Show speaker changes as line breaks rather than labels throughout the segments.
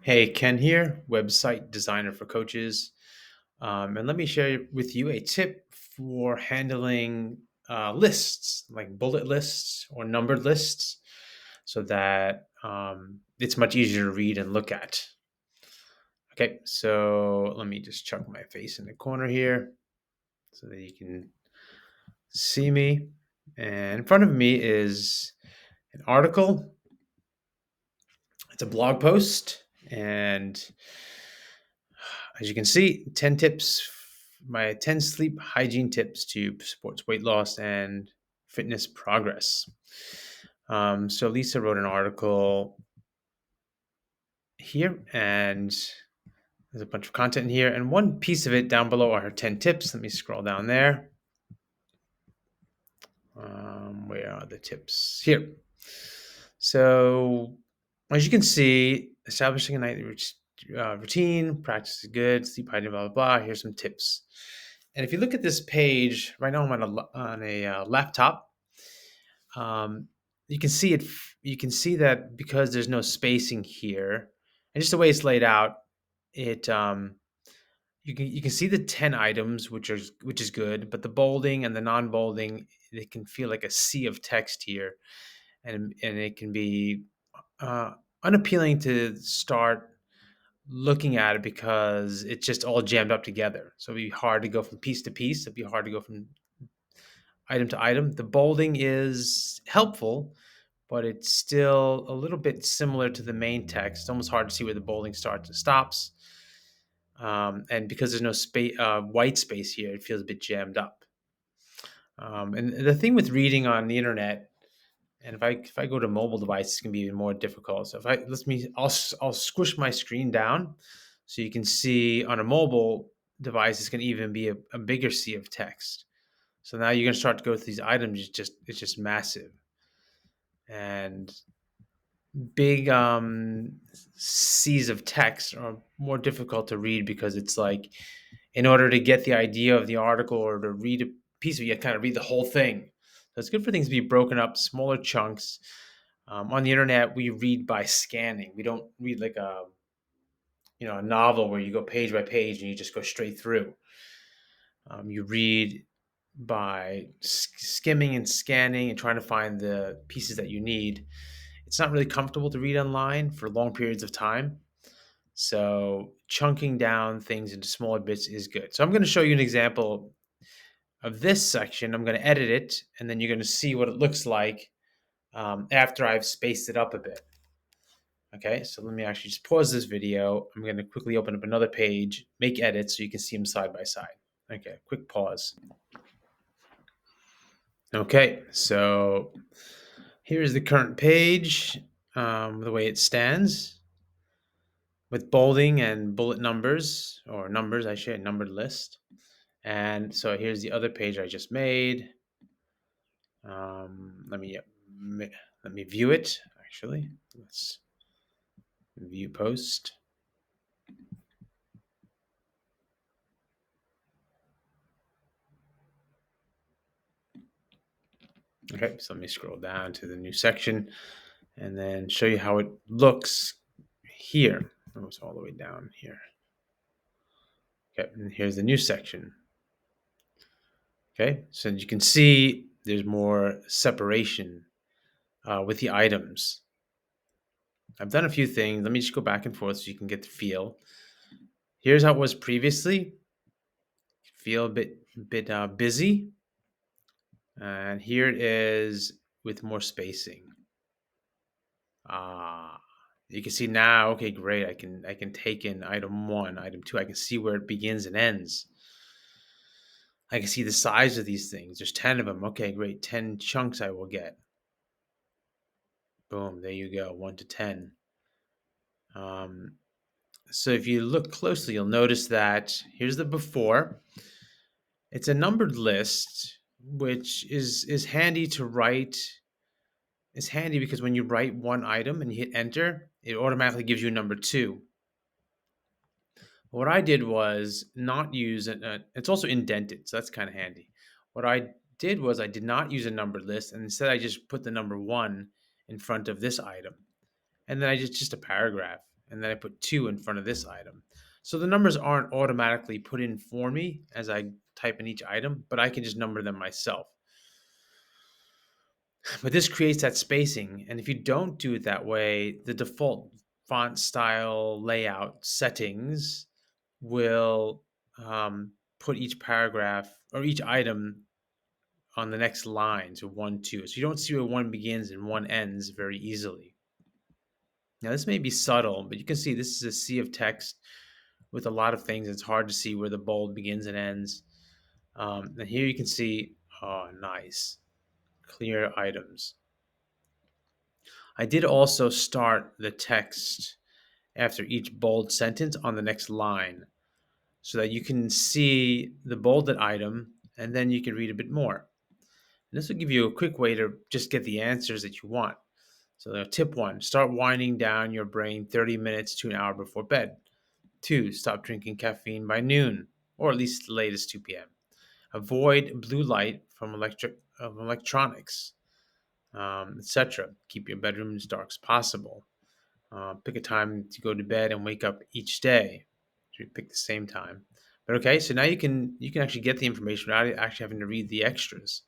Hey, Ken here, website designer for coaches. And let me share with you a tip for handling lists, like bullet lists or numbered lists, so that it's much easier to read and look at. Okay, so let me just chuck my face in the corner here so that you can see me. And in front of me is an article. It's a blog post, and as you can see, 10 tips, my 10 sleep hygiene tips to support weight loss and fitness progress. So Lisa wrote an article here, and there's a bunch of content in here. And one piece of it down below are her 10 tips. Let me scroll down there. Where are the tips? Here. So, as you can see, establishing a nightly routine, practice is good, sleep hygiene, blah, blah, blah. Here's some tips. And if you look at this page, right now I'm on a laptop. Um, you can see it. You can see that because there's no spacing here, and just the way it's laid out, it you can see the 10 items, which is good, but the bolding and the non-bolding, it can feel like a sea of text here, and it can be uh, unappealing to start looking at it because it's just all jammed up together. So it'd be hard to go from piece to piece. It'd be hard to go from item to item. The bolding is helpful, but it's still a little bit similar to the main text. It's almost hard to see where the bolding starts and stops. And because there's no space, white space here, it feels a bit jammed up. And the thing with reading on the internet, and if I go to mobile device, it's gonna be even more difficult. So if I let me, I'll squish my screen down, so you can see on a mobile device, it's gonna even be a bigger sea of text. So now you're gonna start to go through these items. It's just massive, and big seas of text are more difficult to read because it's like, in order to get the idea of the article or to read a piece of it, you kind of read the whole thing. So it's good for things to be broken up, smaller chunks. On the internet, we read by scanning. We don't read like a novel where you go page by page and you just go straight through. You read by skimming and scanning and trying to find the pieces that you need. It's not really comfortable to read online for long periods of time. So chunking down things into smaller bits is good. So I'm going to show you an example of this section. I'm going to edit it, and then you're going to see what it looks like after I've spaced it up a bit. Okay, so let me actually just pause this video. I'm going to quickly open up another page, make edits so you can see them side by side. Okay, quick pause. Okay, so here's the current page, the way it stands, with bolding and bullet numbers, or numbers, I should, numbered list. And so here's the other page I just made. Let me view it. Actually, let's view post. Okay, so let me scroll down to the new section and then show you how it looks here. Oh, it's all the way down here. Okay, and here's the new section. Okay, so you can see there's more separation with the items. I've done a few things. Let me just go back and forth so you can get the feel. Here's how it was previously. Feel a bit busy, and here it is with more spacing. Ah, you can see now. Okay, great. I can take in item one, item two. I can see where it begins and ends. I can see the size of these things. There's 10 of them. Okay, great. 10 chunks I will get. Boom. There you go. 1 to 10. Um, so if you look closely, you'll notice that here's the before. It's a numbered list, which is handy to write. It's handy because when you write one item and you hit enter, it automatically gives you number two. What I did was not use it. It's also indented, so that's kind of handy. What I did was I did not use a numbered list, and instead I just put the number one in front of this item, and then I just a paragraph, and then I put 2 in front of this item. So the numbers aren't automatically put in for me as I type in each item, but I can just number them myself. But this creates that spacing, and if you don't do it that way, the default font style layout settings will put each paragraph or each item on the next line, so 1, 2. So you don't see where one begins and one ends very easily. Now, this may be subtle, but you can see this is a sea of text with a lot of things. It's hard to see where the bold begins and ends. And here you can see, oh, nice, clear items. I did also start the text after each bold sentence on the next line so that you can see the bolded item and then you can read a bit more. And this will give you a quick way to just get the answers that you want. So, tip 1, start winding down your brain 30 minutes to an hour before bed. 2, stop drinking caffeine by noon, or at least the latest 2 p.m. Avoid blue light from electronics, etc. Keep your bedroom as dark as possible. Pick a time to go to bed and wake up each day. So you pick the same time. But okay, so now you can actually get the information without actually having to read the extras.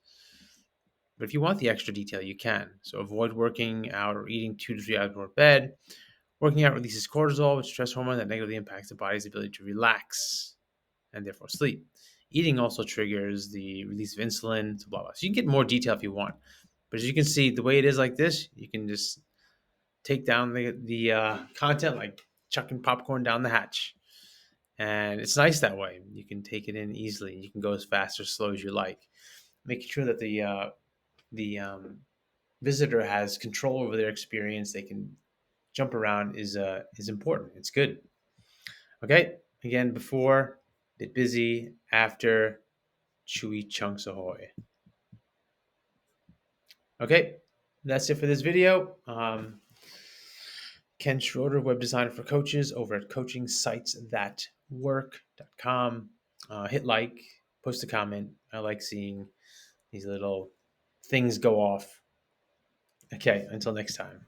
But if you want the extra detail, you can. So avoid working out or eating 2 to 3 hours before bed. Working out releases cortisol, which is a stress hormone that negatively impacts the body's ability to relax and therefore sleep. Eating also triggers the release of insulin, so blah, blah. So you can get more detail if you want. But as you can see, the way it is like this, you can just take down the content like chucking popcorn down the hatch. And it's nice that way. You can take it in easily. You can go as fast or slow as you like. Making sure that the visitor has control over their experience. They can jump around is important. It's good. Okay. Again, before, bit busy. After, chewy chunks ahoy. Okay, that's it for this video. Ken Schroeder, web designer for coaches over at coachingsitesthatwork.com. Hit like, post a comment. I like seeing these little things go off. Okay, until next time.